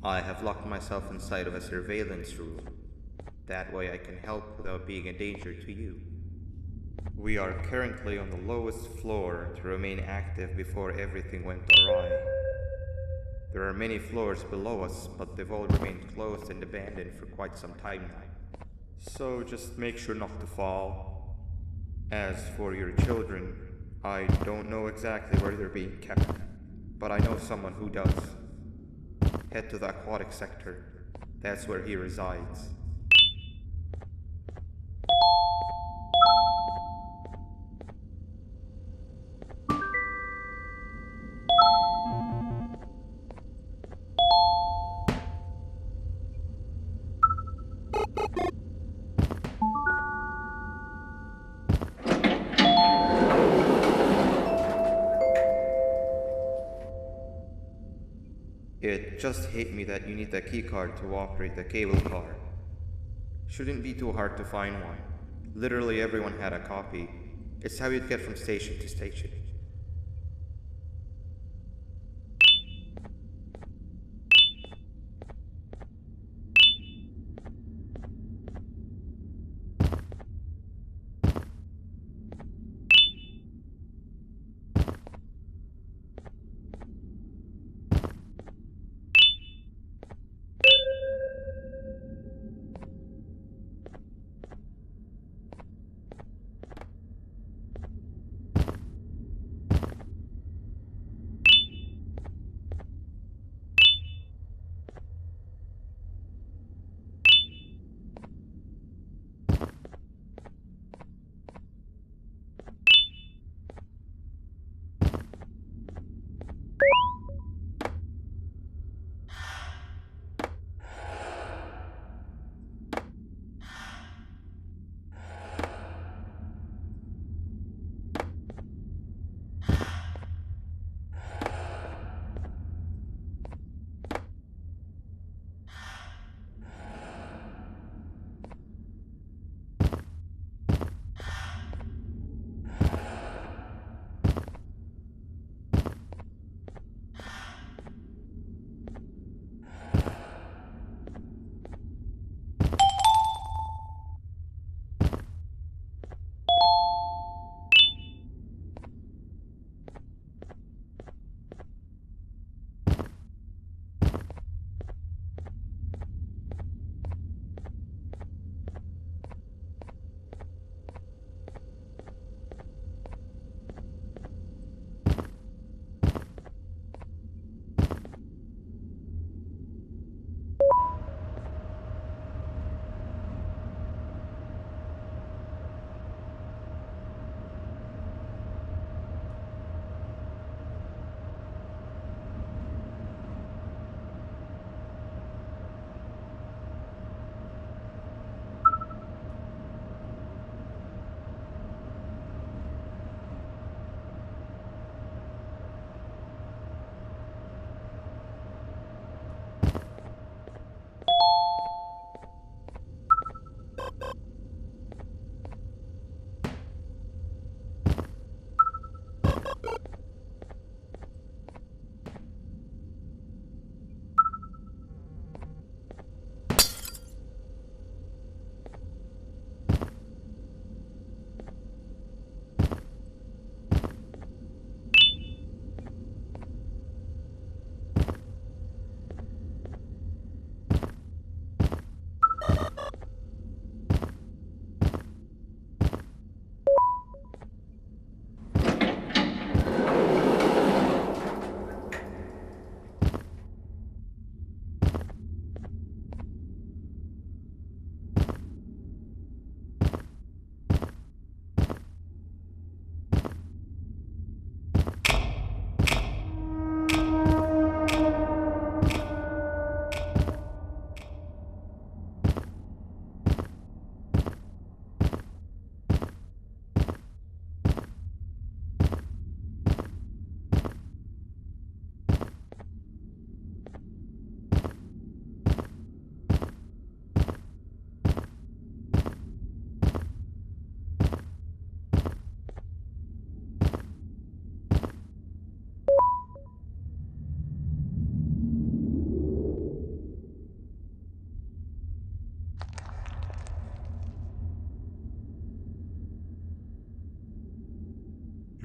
I have locked myself inside of a surveillance room. That way I can help without being a danger to you. We are currently on the lowest floor to remain active before everything went awry. There are many floors below us, but they've all remained closed and abandoned for quite some time now. So just make sure not to fall. As for your children, I don't know exactly where they're being kept, but I know someone who does. Head to the aquatic sector. That's where he resides. It just hit me that you need the keycard to operate the cable car. Shouldn't be too hard to find one. Literally everyone had a copy. It's how you'd get from station to station.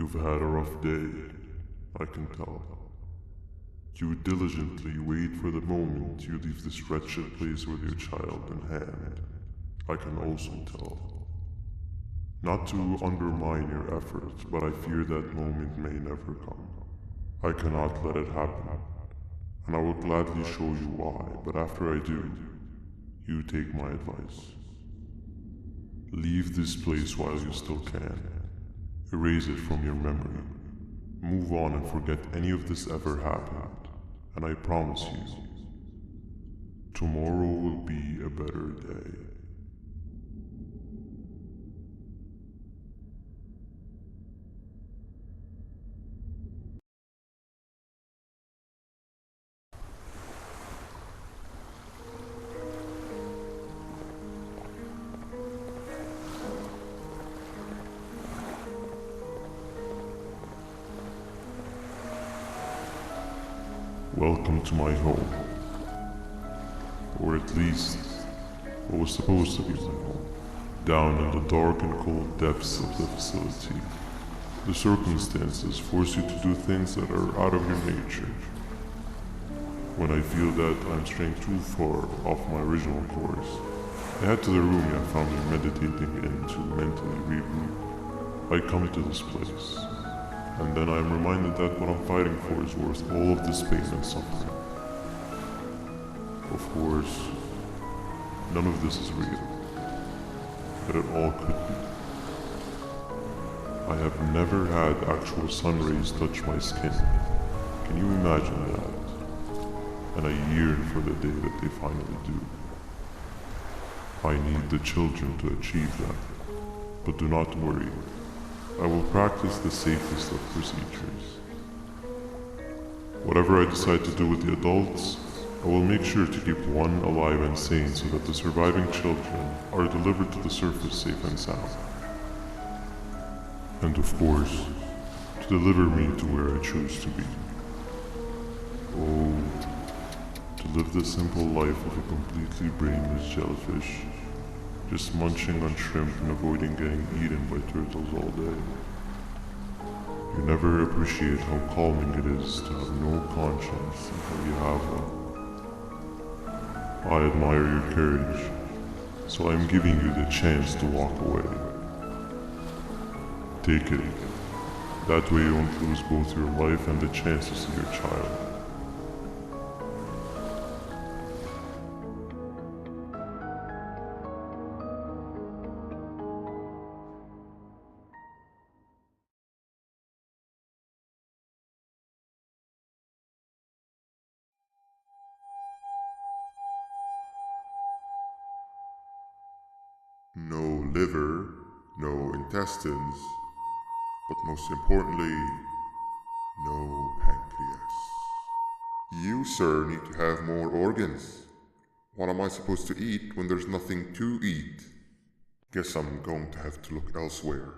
You've had a rough day, I can tell. You diligently wait for the moment you leave this wretched place with your child in hand. I can also tell. Not to undermine your efforts, but I fear that moment may never come. I cannot let it happen, and I will gladly show you why, but after I do, you take my advice. Leave this place while you still can. Erase it from your memory. Move on and forget any of this ever happened, and I promise you, tomorrow will be a better day. Welcome to my home. Or at least, what was supposed to be my home. Down in the dark and cold depths of the facility, the circumstances force you to do things that are out of your nature. When I feel that I'm straying too far off my original course, I head to the room I found me meditating in to mentally regroup. I come to this place, and then I am reminded that what I'm fighting for is worth all of this pain and suffering. Of course, none of this is real, but it all could be. I have never had actual sun rays touch my skin. Can you imagine that? And I yearn for the day that they finally do. I need the children to achieve that, but do not worry. I will practice the safest of procedures. Whatever I decide to do with the adults, I will make sure to keep one alive and sane so that the surviving children are delivered to the surface safe and sound. And of course, to deliver me to where I choose to be. Oh, to live the simple life of a completely brainless jellyfish, just munching on shrimp and avoiding getting eaten by turtles all day. You never appreciate how calming it is to have no conscience until you have one. I admire your courage, so I'm giving you the chance to walk away. Take it. That way you won't lose both your life and the chance to see your child. No liver, no intestines, but most importantly, no pancreas. You, sir, need to have more organs. What am I supposed to eat when there's nothing to eat? Guess I'm going to have to look elsewhere.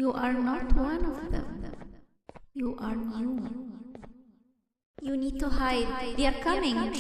You are not one of them. You are new. You need to hide. They are coming.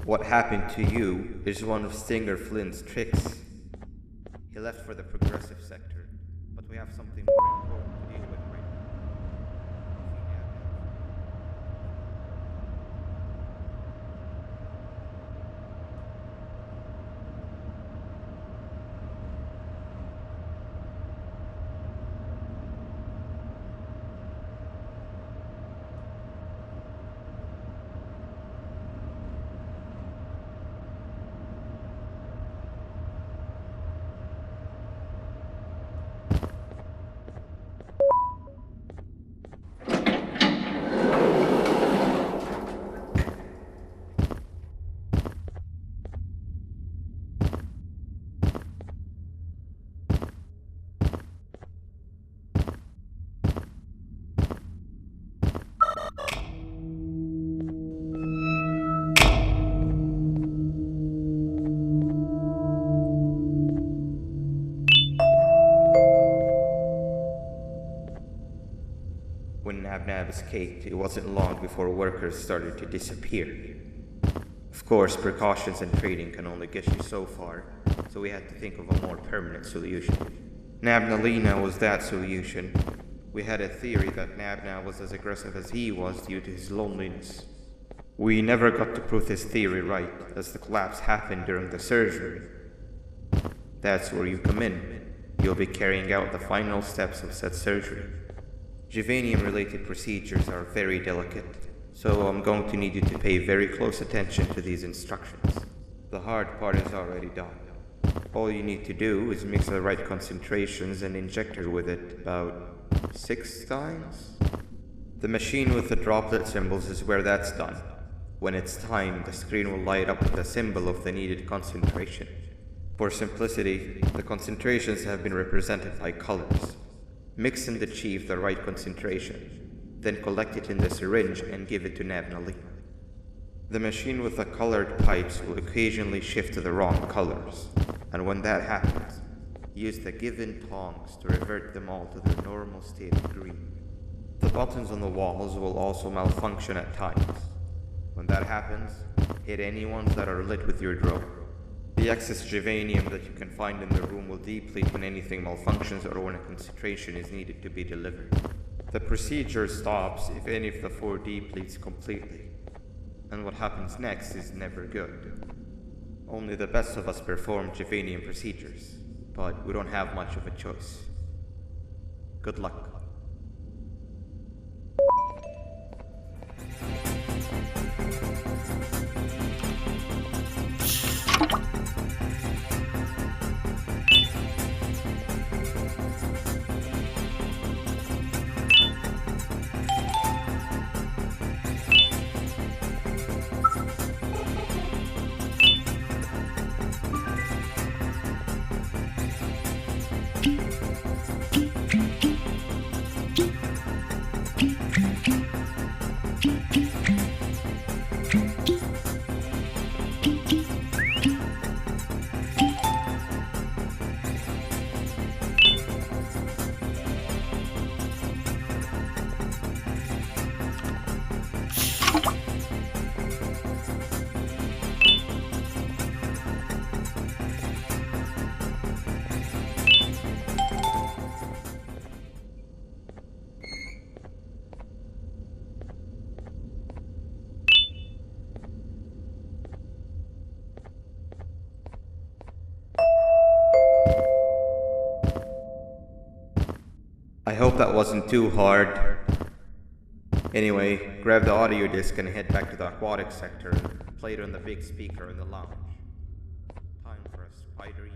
What happened to you is one of Stinger Flynn's tricks. He left for the progressive sector, but we have something more important to deal with right now. When Nab escaped, it wasn't long before workers started to disappear. Of course, precautions and trading can only get you so far, so we had to think of a more permanent solution. Nabnalina was that solution. We had a theory that Nabna was as aggressive as he was due to his loneliness. We never got to prove this theory right, as the collapse happened during the surgery. That's where you come in. You'll be carrying out the final steps of said surgery. Juvenium-related procedures are very delicate, so I'm going to need you to pay very close attention to these instructions. The hard part is already done. All you need to do is mix the right concentrations and inject her with it about 6 times. The machine with the droplet symbols is where that's done. When it's timed, the screen will light up with the symbol of the needed concentration. For simplicity, the concentrations have been represented by colors. Mix and achieve the right concentration, then collect it in the syringe and give it to Navnali. The machine with the colored pipes will occasionally shift to the wrong colors, and when that happens, use the given tongs to revert them all to their normal state of green. The buttons on the walls will also malfunction at times. When that happens, hit any ones that are lit with your drone. The excess germanium that you can find in the room will deplete when anything malfunctions or when a concentration is needed to be delivered. The procedure stops if any of the 4 depletes completely, and what happens next is never good. Only the best of us perform germanium procedures, but we don't have much of a choice. Good luck. I hope that wasn't too hard. Anyway, grab the audio disc and head back to the aquatic sector and play it on the big speaker in the lounge. Time for a spider union.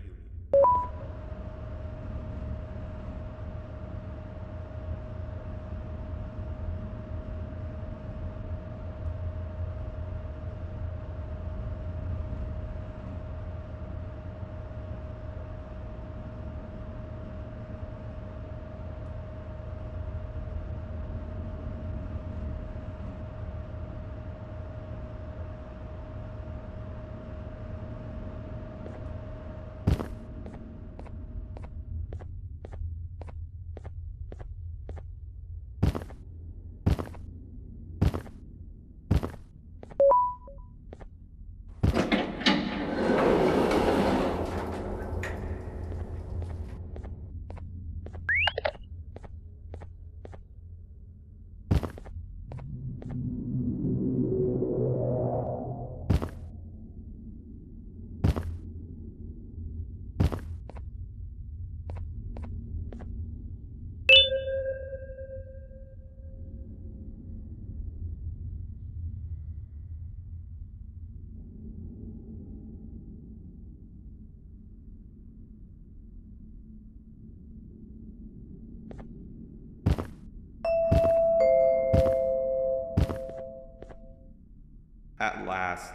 At last,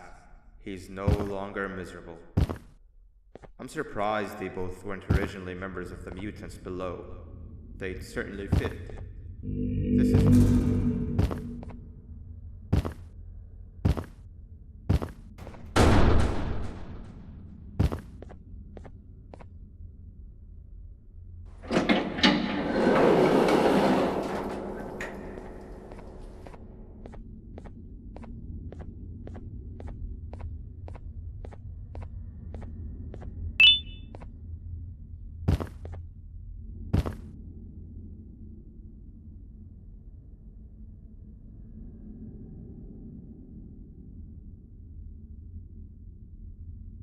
he's no longer miserable. I'm surprised they both weren't originally members of the mutants below. They'd certainly fit. This is...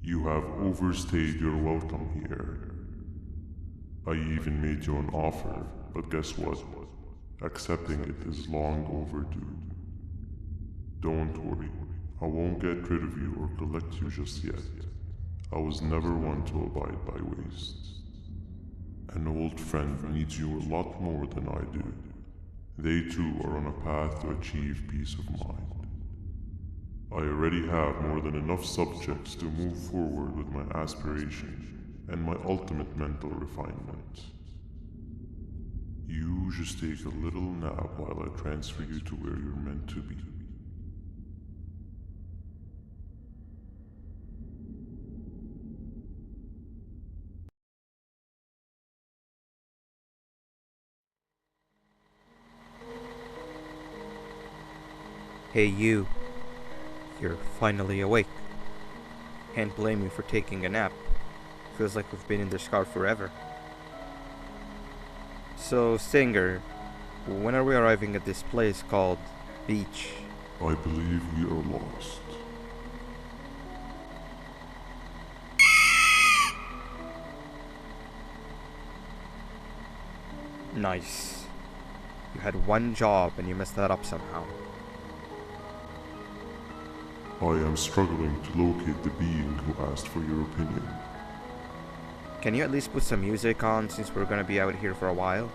You have overstayed your welcome here. I even made you an offer, but guess what? Accepting it is long overdue. Don't worry, I won't get rid of you or collect you just yet. I was never one to abide by waste. An old friend needs you a lot more than I do. They too are on a path to achieve peace of mind. I already have more than enough subjects to move forward with my aspiration and my ultimate mental refinement. You just take a little nap while I transfer you to where you're meant to be. Hey you, you're finally awake. Can't blame you for taking a nap. Feels like we've been in this car forever. So, Singer, when are we arriving at this place called Beach? I believe we are lost. Nice. You had one job and you messed that up somehow. I am struggling to locate the being who asked for your opinion. Can you at least put some music on since we're gonna be out here for a while?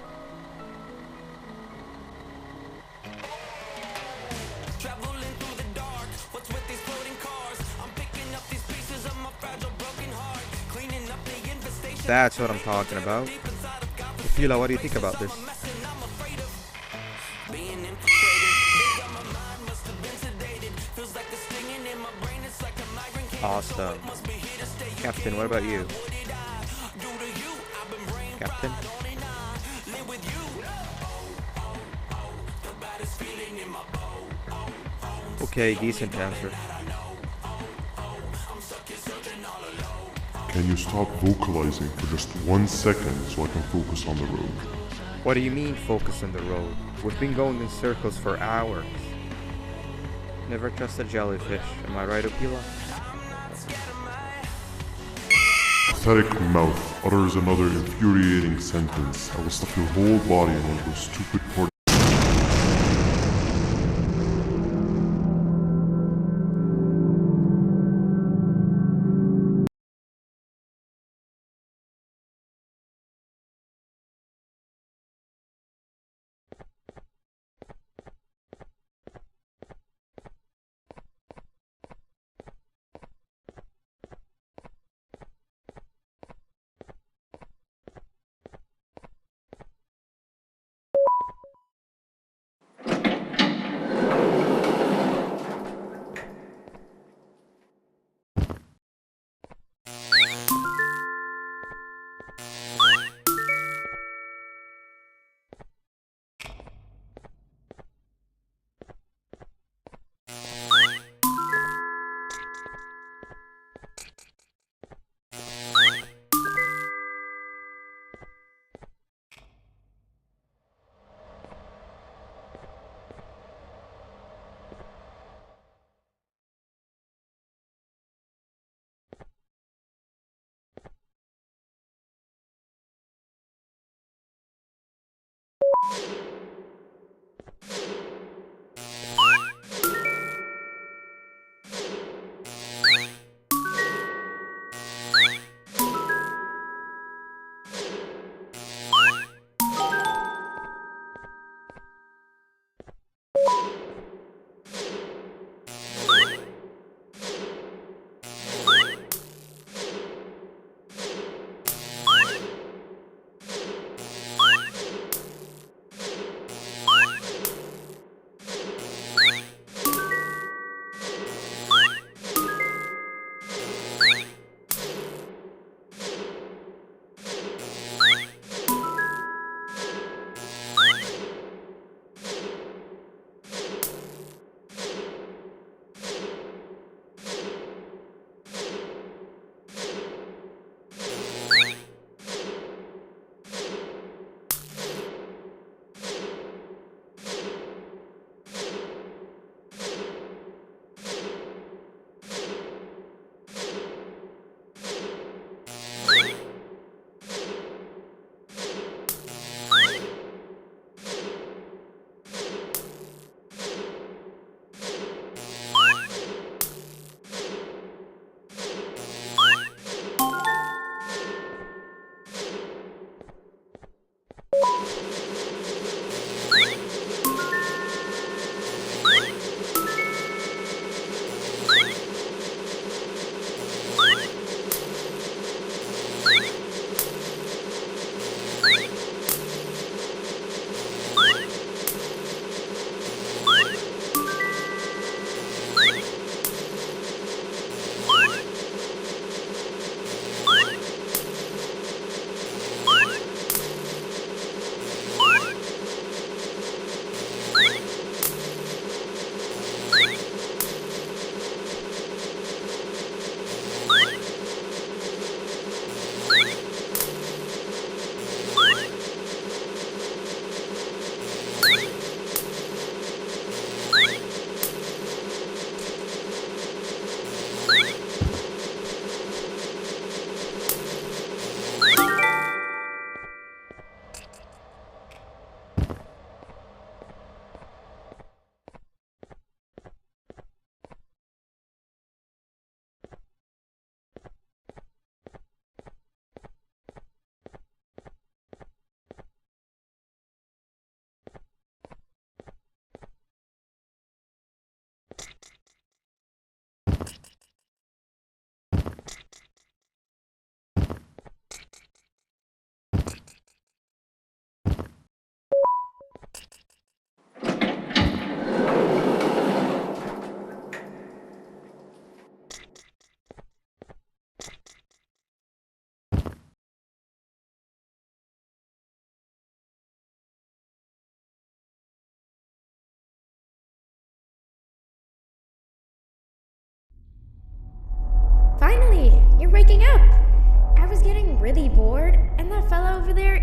Traveling through the dark, what's with these floating cars? I'm picking up these pieces of my fragile broken heart, cleaning up the infestation. That's what I'm talking about. Tequila, what do you think about this? I'm afraid of being infiltrated. Days on my mind must have been sedated. Feels like the stinging in my brain, it's like a migraine came. Awesome. Must be here to stay. Captain, what about you? What did I do to you? I've been brain Captain? fried on and I live with you. The baddest feeling in my bones. Okay, decent answer. Can you stop vocalizing for just 1 second so I can focus on the road? What do you mean focus on the road? We've been going in circles for hours. Never trust a jellyfish, am I right, Okila? Pathetic mouth utters another infuriating sentence. I will stuff your whole body in one of those stupid parts.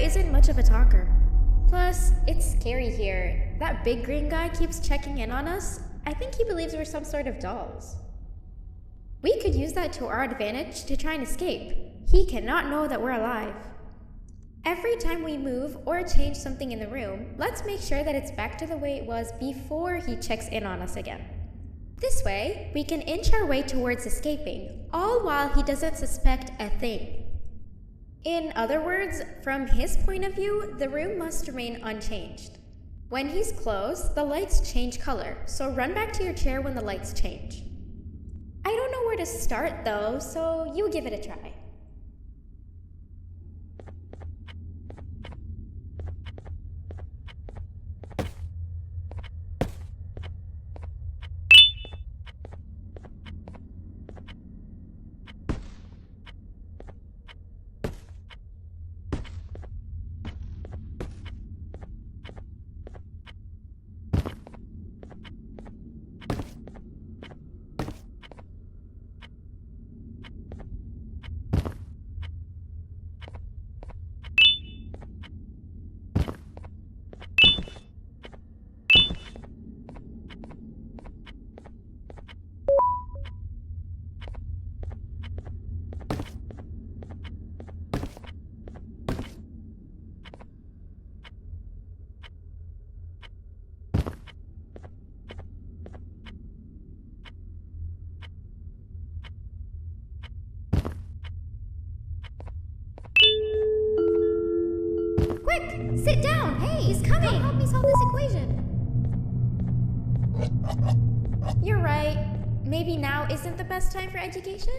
isn't much of a talker. Plus, it's scary here. That big green guy keeps checking in on us. I think he believes we're some sort of dolls. We could use that to our advantage to try and escape. He cannot know that we're alive. Every time we move or change something in the room, let's make sure that it's back to the way it was before he checks in on us again. This way, we can inch our way towards escaping, all while he doesn't suspect a thing. In other words, from his point of view, the room must remain unchanged. When he's close, the lights change color, so run back to your chair when the lights change. I don't know where to start though, so you give it a try. Quick! Sit down! Hey, he's coming! Come help me solve this equation! You're right. Maybe now isn't the best time for education?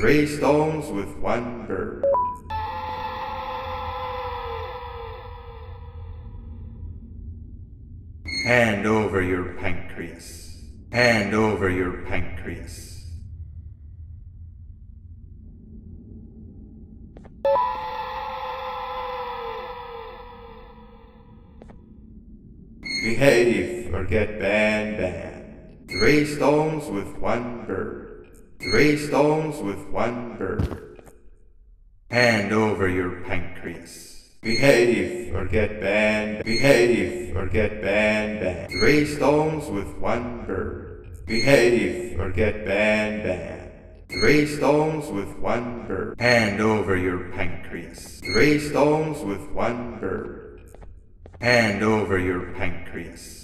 3 stones with 1 bird. Hand over your pancreas. Hand over your pancreas. Behave or get Banban. 3 stones with 1 bird. 3 stones with 1 bird. Hand over your pancreas. Behave or get Banban. Behave or get Banban. 3 stones with 1 bird. Behave or get Banban. 3 stones with 1 bird. Hand over your pancreas. 3 stones with 1 bird. Hand over your pancreas.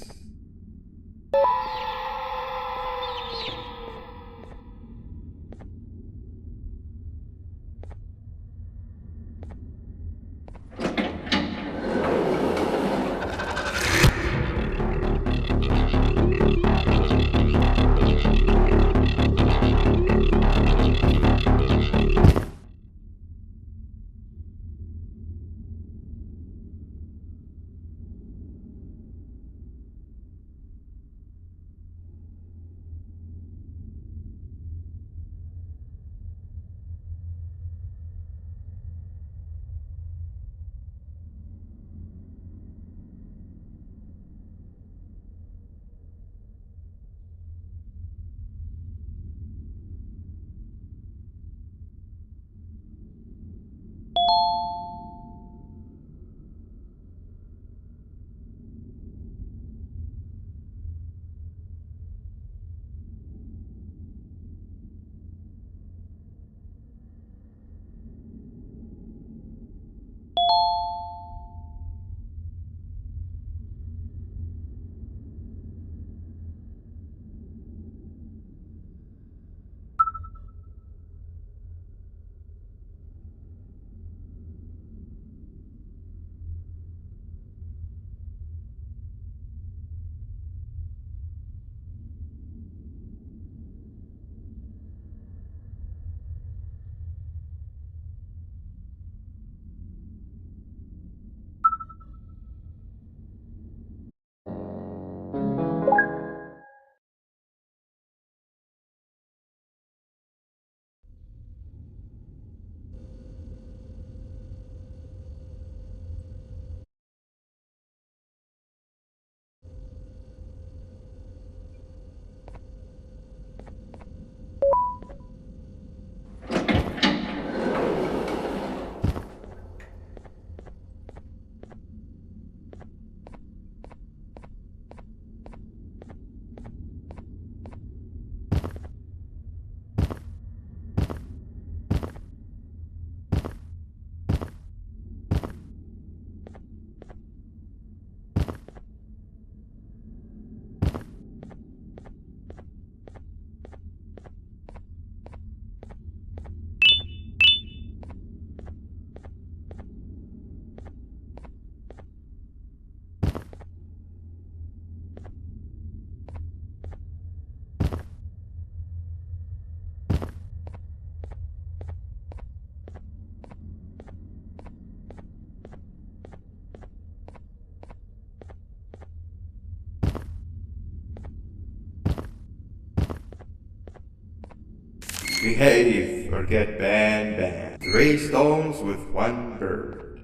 Behave or get Banban. 3 stones with 1 bird.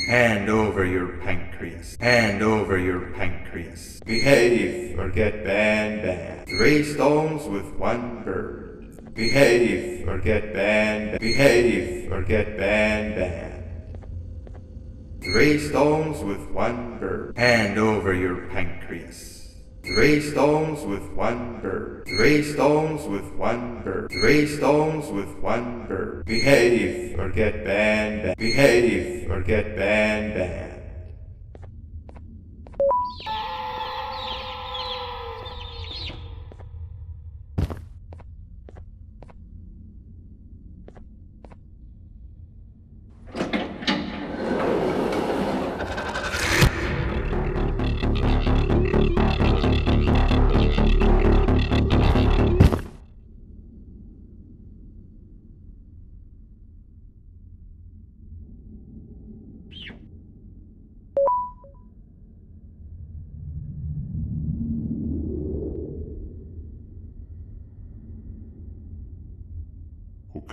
Hand over your pancreas. Hand over your pancreas. Behave or get Banban. 3 stones with 1 bird. Behave or get Banban. Behave or get Banban. 3 stones with 1 bird. Hand over your pancreas. 3 stones with 1 bird. 3 stones with 1 bird. 3 stones with 1 bird. Behave or get Banban. Behave or get Banban.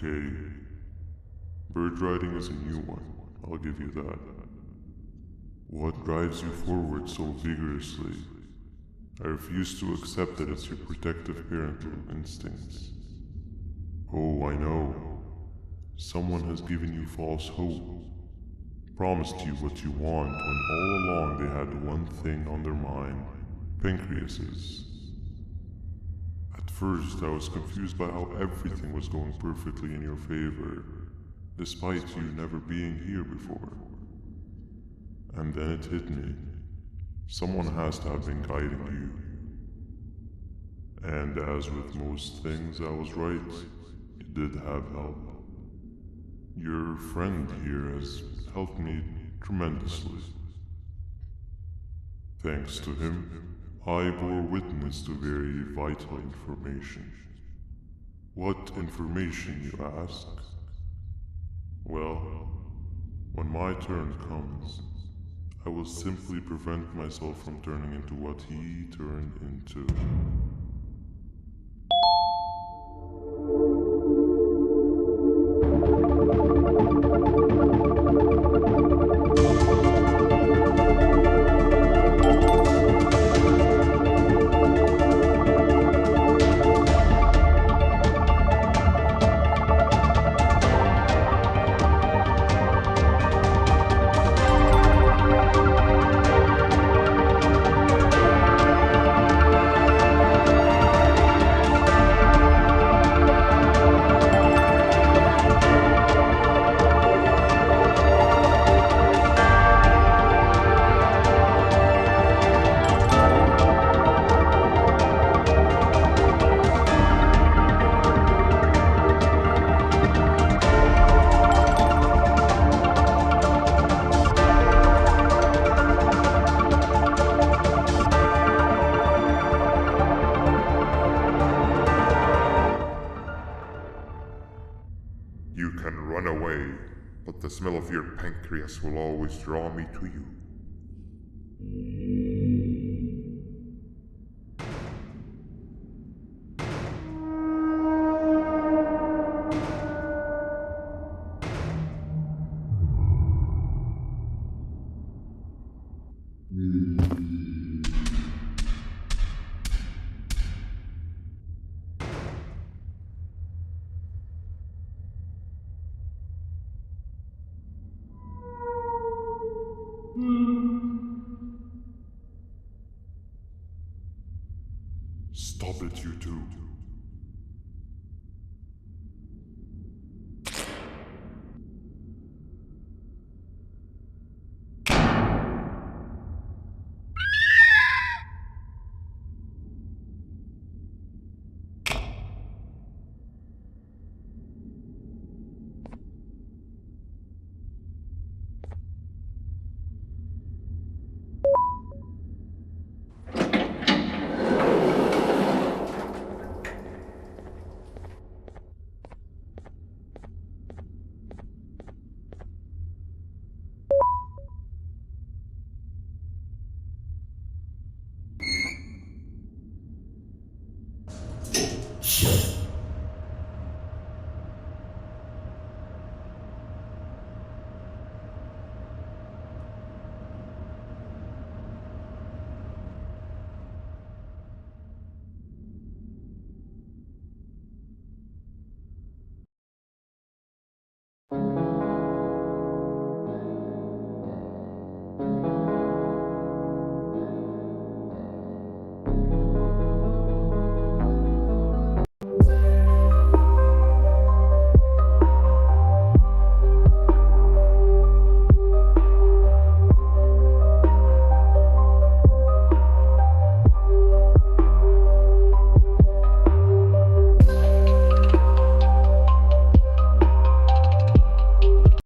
Okay. Bird riding is a new one, I'll give you that. What drives you forward so vigorously? I refuse to accept that it's your protective parental instincts. Oh, I know. Someone has given you false hope. Promised you what you want when all along they had one thing on their mind. Pancreases. At first, I was confused by how everything was going perfectly in your favor, despite you never being here before. And then it hit me. Someone has to have been guiding you. And as with most things, I was right. It did have help. Your friend here has helped me tremendously. Thanks to him, I bore witness to very vital information. What information, you ask? Well, when my turn comes, I will simply prevent myself from turning into what he turned into. You can run away, but the smell of your pancreas will always draw me to you. Stop it, you two.